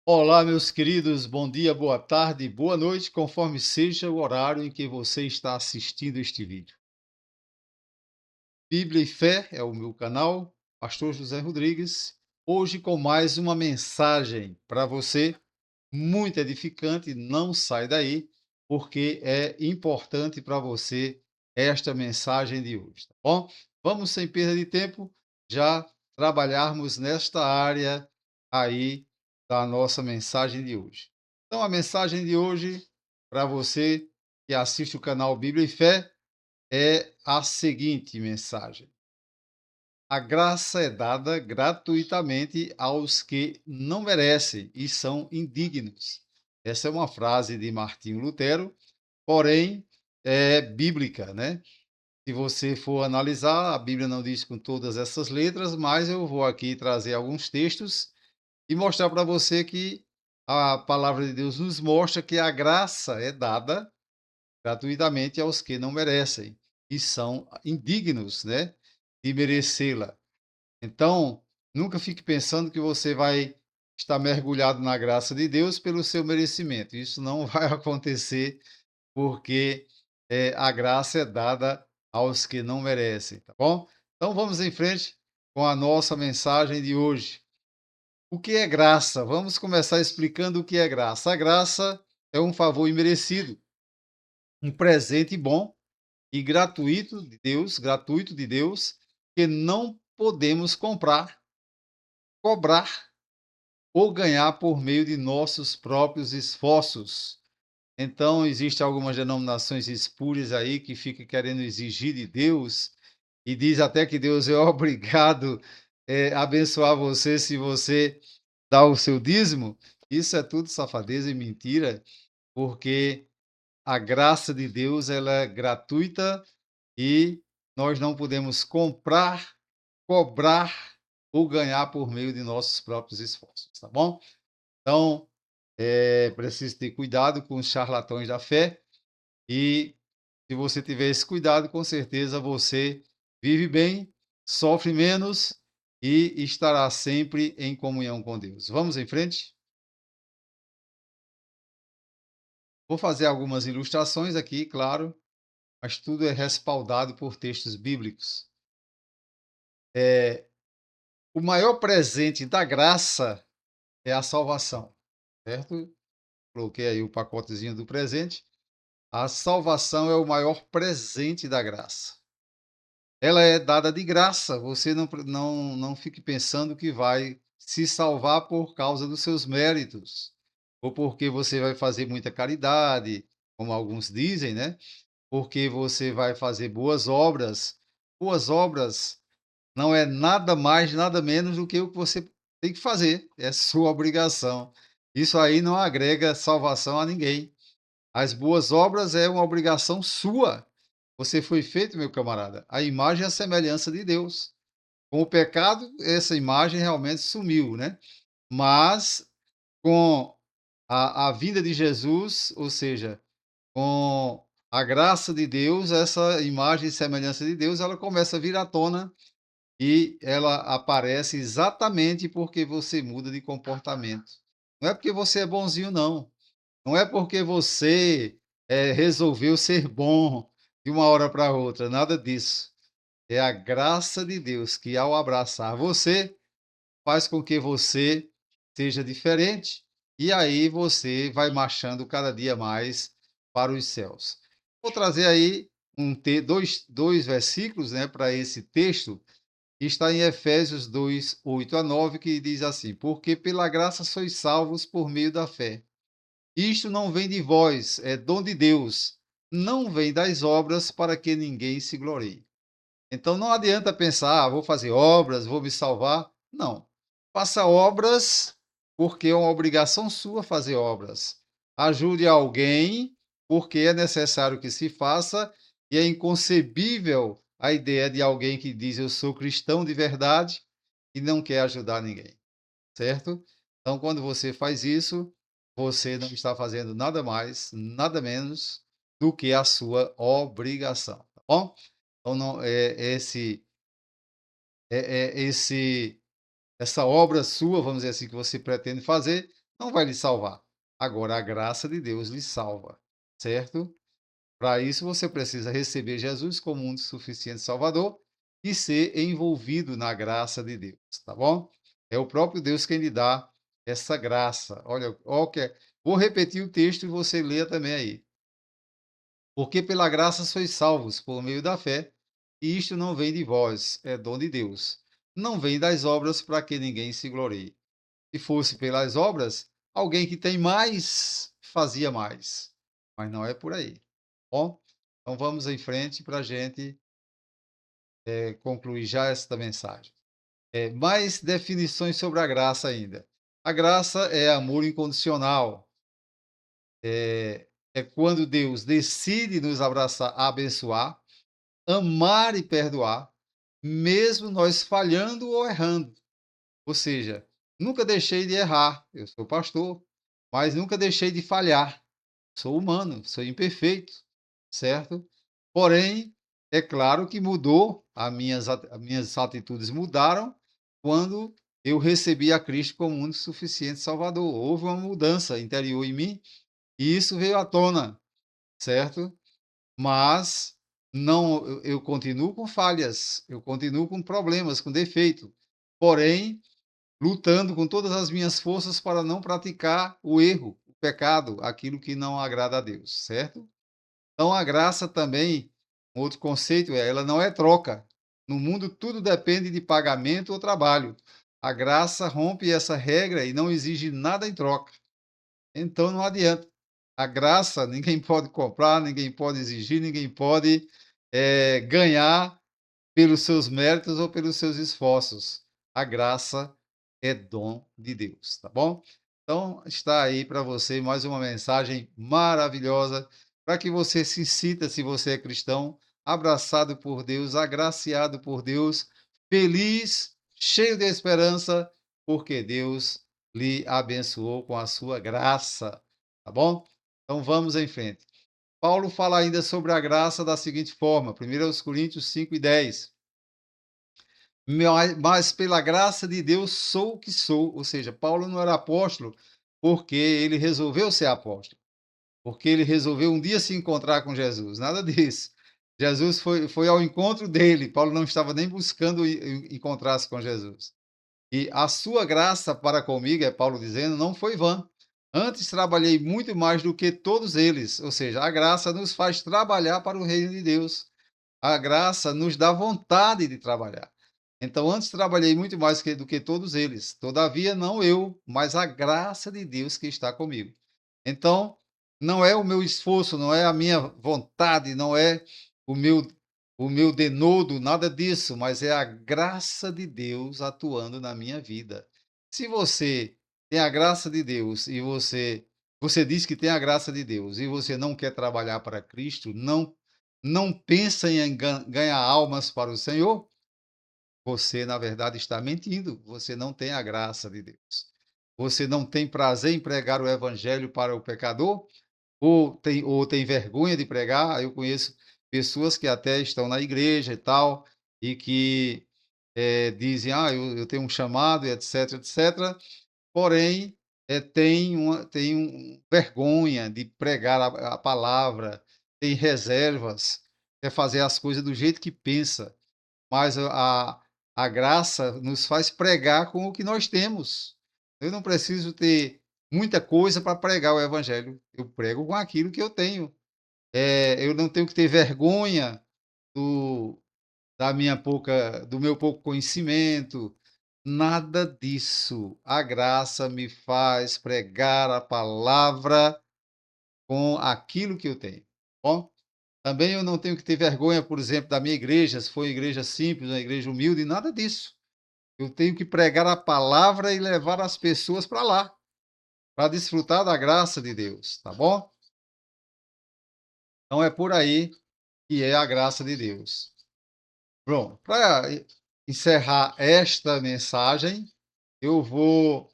Olá, meus queridos, bom dia, boa tarde, boa noite, conforme seja o horário em que você está assistindo este vídeo. Bíblia e Fé é o meu canal, Pastor José Rodrigues, hoje com mais uma mensagem para você, muito edificante. Não sai daí, porque é importante para você esta mensagem de hoje, tá bom? Vamos, sem perda de tempo, já trabalharmos nesta área aí da nossa mensagem de hoje. Então, a mensagem de hoje, para você que assiste o canal Bíblia e Fé, é a seguinte mensagem: a graça é dada gratuitamente aos que não merecem e são indignos. Essa é uma frase de Martinho Lutero, porém é bíblica, né? Se você for analisar, a Bíblia não diz com todas essas letras, mas eu vou aqui trazer alguns textos e mostrar para você que a palavra de Deus nos mostra que a graça é dada gratuitamente aos que não merecem e são indignos, né, de merecê-la. Então, nunca fique pensando que você vai estar mergulhado na graça de Deus pelo seu merecimento. Isso não vai acontecer, porque a graça é dada aos que não merecem, tá bom? Então vamos em frente com a nossa mensagem de hoje. O que é graça? Vamos começar explicando o que é graça. A graça é um favor imerecido, um presente bom e gratuito de Deus, que não podemos comprar, cobrar ou ganhar por meio de nossos próprios esforços. Então, existem algumas denominações espúrias aí que ficam querendo exigir de Deus e diz até que Deus é obrigado a abençoar você se você dá o seu dízimo. Isso é tudo safadeza e mentira, porque a graça de Deus ela é gratuita e nós não podemos comprar, cobrar ou ganhar por meio de nossos próprios esforços, tá bom? Então, é preciso ter cuidado com os charlatões da fé e se você tiver esse cuidado, com certeza você vive bem, sofre menos e estará sempre em comunhão com Deus. Vamos em frente? Vou fazer algumas ilustrações aqui, claro, mas tudo é respaldado por textos bíblicos. O maior presente da graça é a salvação, certo? Coloquei aí o pacotezinho do presente. A salvação é o maior presente da graça. Ela é dada de graça, você não fique pensando que vai se salvar por causa dos seus méritos, ou porque você vai fazer muita caridade, como alguns dizem, né? Porque você vai fazer boas obras. Boas obras não é nada mais, nada menos do que o que você tem que fazer, é sua obrigação. Isso aí não agrega salvação a ninguém. As boas obras é uma obrigação sua. Você foi feito, meu camarada, a imagem e a semelhança de Deus. Com o pecado, essa imagem realmente sumiu, né? Mas com a vinda de Jesus, ou seja, com a graça de Deus, essa imagem e semelhança de Deus, ela começa a vir à tona e ela aparece exatamente porque você muda de comportamento. Não é porque você é bonzinho, não. Não é porque você resolveu ser bom de uma hora para outra, nada disso. É a graça de Deus que, ao abraçar você, faz com que você seja diferente e aí você vai marchando cada dia mais para os céus. Vou trazer aí dois versículos, né, para esse texto que está em Efésios 2, 8 a 9, que diz assim: Porque pela graça sois salvos por meio da fé. Isto não vem de vós, é dom de Deus. Não vem das obras para que ninguém se glorie. Então não adianta pensar, vou fazer obras, vou me salvar. Não. Faça obras porque é uma obrigação sua fazer obras. Ajude alguém porque é necessário que se faça e é inconcebível a ideia de alguém que diz eu sou cristão de verdade e não quer ajudar ninguém, certo? Então quando você faz isso, você não está fazendo nada mais, nada menos do que a sua obrigação, tá bom? Então não é esse essa obra sua, vamos dizer assim, que você pretende fazer, não vai lhe salvar. Agora, a graça de Deus lhe salva, certo? Para isso, você precisa receber Jesus como um suficiente Salvador e ser envolvido na graça de Deus, tá bom? É o próprio Deus quem lhe dá essa graça. Olha, vou repetir o texto e você leia também aí. Porque pela graça sois salvos por meio da fé, e isto não vem de vós, é dom de Deus. Não vem das obras para que ninguém se glorie. Se fosse pelas obras, alguém que tem mais fazia mais. Mas não é por aí. Bom, então vamos em frente para a gente concluir já esta mensagem. Mais definições sobre a graça ainda. A graça é amor incondicional. É quando Deus decide nos abraçar, abençoar, amar e perdoar, mesmo nós falhando ou errando. Ou seja, nunca deixei de errar. Eu sou pastor, mas nunca deixei de falhar. Sou humano, sou imperfeito, certo? Porém, é claro que mudou, as minhas atitudes mudaram quando eu recebi a Cristo como único e suficiente Salvador. Houve uma mudança interior em mim e isso veio à tona, certo? Mas não, eu continuo com falhas, eu continuo com problemas, com defeito. Porém, lutando com todas as minhas forças para não praticar o erro, o pecado, aquilo que não agrada a Deus, certo? Então, a graça também, um outro conceito ela não é troca. No mundo, tudo depende de pagamento ou trabalho. A graça rompe essa regra e não exige nada em troca. Então, não adianta. A graça, ninguém pode comprar, ninguém pode exigir, ninguém pode ganhar pelos seus méritos ou pelos seus esforços. A graça é dom de Deus, tá bom? Então, está aí para você mais uma mensagem maravilhosa para que você se sinta, se você é cristão, abraçado por Deus, agraciado por Deus, feliz, cheio de esperança, porque Deus lhe abençoou com a sua graça, tá bom? Então, vamos em frente. Paulo fala ainda sobre a graça da seguinte forma, 1 Coríntios 5:10. Mas pela graça de Deus sou o que sou. Ou seja, Paulo não era apóstolo porque ele resolveu ser apóstolo, porque ele resolveu um dia se encontrar com Jesus. Nada disso. Jesus foi ao encontro dele. Paulo não estava nem buscando encontrar-se com Jesus. E a sua graça para comigo, é Paulo dizendo, não foi vã. Antes trabalhei muito mais do que todos eles. Ou seja, a graça nos faz trabalhar para o reino de Deus. A graça nos dá vontade de trabalhar. Então, antes trabalhei muito mais do que todos eles. Todavia, não eu, mas a graça de Deus que está comigo. Então, não é o meu esforço, não é a minha vontade, não é o meu o meu denodo, nada disso, mas é a graça de Deus atuando na minha vida. Se você tem a graça de Deus e você diz que tem a graça de Deus e você não quer trabalhar para Cristo, não pensa em ganhar almas para o Senhor, você, na verdade, está mentindo. Você não tem a graça de Deus. Você não tem prazer em pregar o evangelho para o pecador, ou tem vergonha de pregar. Eu conheço pessoas que até estão na igreja e tal, e que dizem, eu tenho um chamado, e etc, etc. Porém, vergonha de pregar a palavra, tem reservas, quer fazer as coisas do jeito que pensa, mas a graça nos faz pregar com o que nós temos. Eu não preciso ter muita coisa para pregar o evangelho, eu prego com aquilo que eu tenho. Eu não tenho que ter vergonha do do meu pouco conhecimento, nada disso. A graça me faz pregar a palavra com aquilo que eu tenho. Bom, também eu não tenho que ter vergonha, por exemplo, da minha igreja, se for uma igreja simples, uma igreja humilde, nada disso. Eu tenho que pregar a palavra e levar as pessoas para lá, para desfrutar da graça de Deus, tá bom? Então é por aí que é a graça de Deus. Bom, para encerrar esta mensagem, eu vou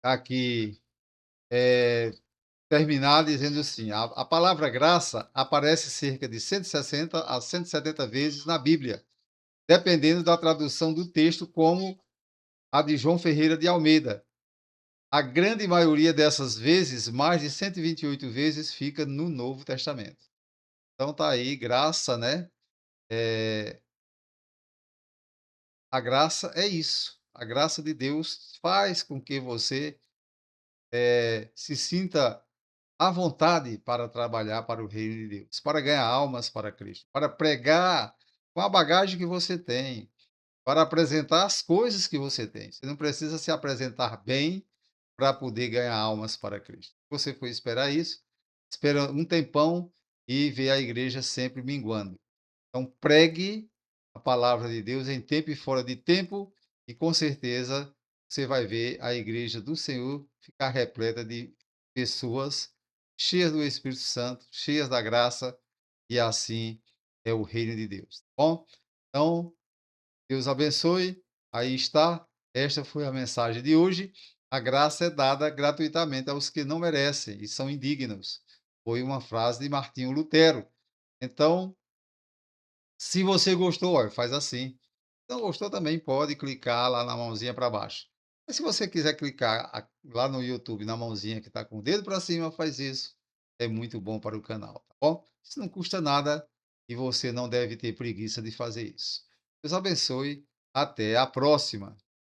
aqui terminar dizendo assim: a palavra graça aparece cerca de 160 a 170 vezes na Bíblia, dependendo da tradução do texto, como a de João Ferreira de Almeida. A grande maioria dessas vezes, mais de 128 vezes, fica no Novo Testamento. Então tá aí, graça, né? Eh, a graça é isso. A graça de Deus faz com que você, se sinta à vontade para trabalhar para o reino de Deus, para ganhar almas para Cristo, para pregar com a bagagem que você tem, para apresentar as coisas que você tem. Você não precisa se apresentar bem para poder ganhar almas para Cristo. Você foi esperar isso, espera um tempão e vê a igreja sempre minguando. Então, pregue a palavra de Deus em tempo e fora de tempo, e com certeza você vai ver a igreja do Senhor ficar repleta de pessoas cheias do Espírito Santo, cheias da graça, e assim é o reino de Deus. Tá bom? Então, Deus abençoe. Aí está. Esta foi a mensagem de hoje. A graça é dada gratuitamente aos que não merecem e são indignos. Foi uma frase de Martinho Lutero. Então, se você gostou, olha, faz assim. Se não gostou também pode clicar lá na mãozinha para baixo. Mas se você quiser clicar lá no YouTube na mãozinha que está com o dedo para cima, faz isso. É muito bom para o canal, tá bom? Isso não custa nada e você não deve ter preguiça de fazer isso. Deus abençoe. Até a próxima.